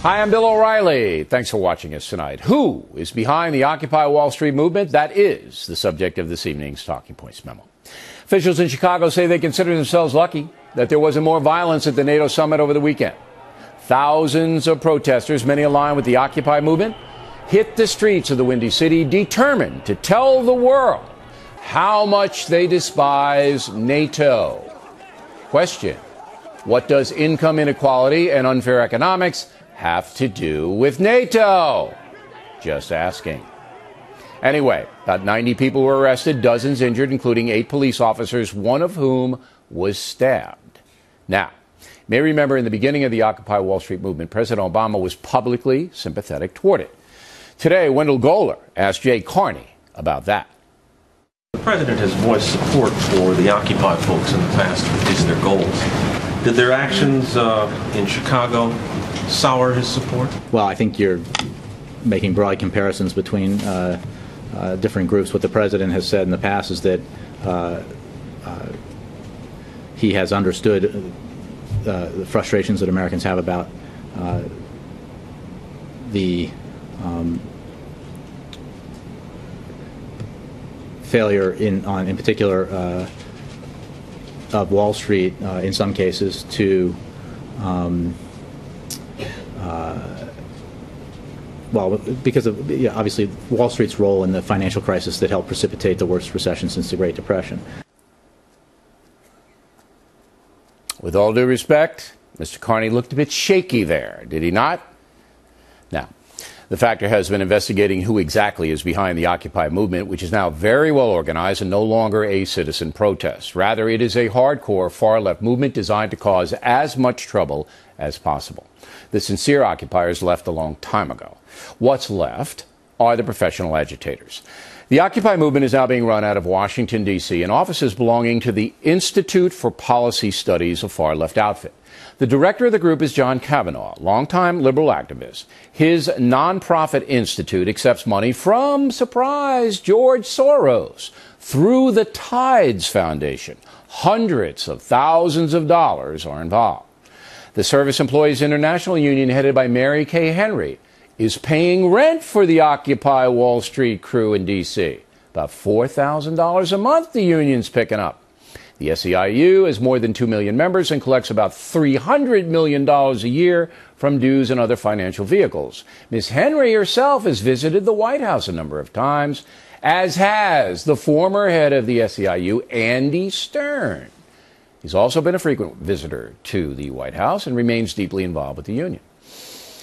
Hi, I'm Bill O'Reilly. Thanks for watching us tonight. Who is behind the Occupy Wall Street movement? That is the subject of this evening's Talking Points memo. Officials in Chicago say they consider themselves lucky that there wasn't more violence at the NATO summit over the weekend. Thousands of protesters, many aligned with the Occupy movement, hit the streets of the Windy City, determined to tell the world how much they despise NATO. Question: what does income inequality and unfair economics have to do with NATO? Just asking. Anyway, about 90 people were arrested, dozens injured, including 8 police officers, one of whom was stabbed. Now, you may remember in the beginning of the Occupy Wall Street movement, President Obama was publicly sympathetic toward it. Today, Wendell Goler asked Jay Carney about that. The president has voiced support for the Occupy folks in the past for these their goals. Did their actions in Chicago sour his support? Well, I think you're making broad comparisons between different groups. What the president has said in the past is that he has understood the frustrations that Americans have about the failure in particular of Wall Street in some cases to because of obviously Wall Street's role in the financial crisis that helped precipitate the worst recession since the Great Depression. With all due respect, Mr. Carney looked a bit shaky there, did he not? Now, the Factor has been investigating who exactly is behind the Occupy movement, which is now very well organized and no longer a citizen protest. Rather, it is a hardcore far-left movement designed to cause as much trouble as possible. The sincere occupiers left a long time ago. What's left are the professional agitators. The Occupy movement is now being run out of Washington, D.C., in offices belonging to the Institute for Policy Studies, a far-left outfit. The director of the group is John Kavanaugh, longtime liberal activist. His nonprofit institute accepts money from, surprise, George Soros through the Tides Foundation. Hundreds of thousands of dollars are involved. The Service Employees International Union, headed by Mary Kay Henry, is paying rent for the Occupy Wall Street crew in D.C. About $4,000 a month the union's picking up. The SEIU has more than 2 million members and collects about $300 million a year from dues and other financial vehicles. Ms. Henry herself has visited the White House a number of times, as has the former head of the SEIU, Andy Stern. He's also been a frequent visitor to the White House and remains deeply involved with the union.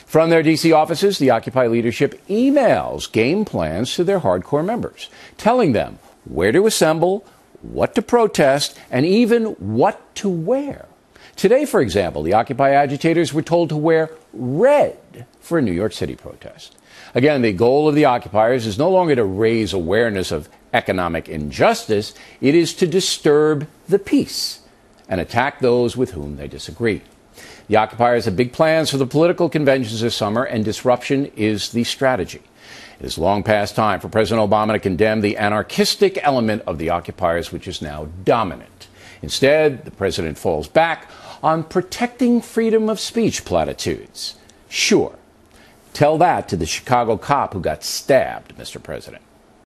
From their D.C. offices, the Occupy leadership emails game plans to their hardcore members, telling them where to assemble, what to protest, and even what to wear. Today, for example, the Occupy agitators were told to wear red for a New York City protest. Again, the goal of the occupiers is no longer to raise awareness of economic injustice. It is to disturb the peace and attack those with whom they disagree. The occupiers have big plans for the political conventions this summer, and disruption is the strategy. It is long past time for President Obama to condemn the anarchistic element of the occupiers, which is now dominant. Instead, the president falls back on protecting freedom of speech platitudes. Sure, tell that to the Chicago cop who got stabbed, Mr. President.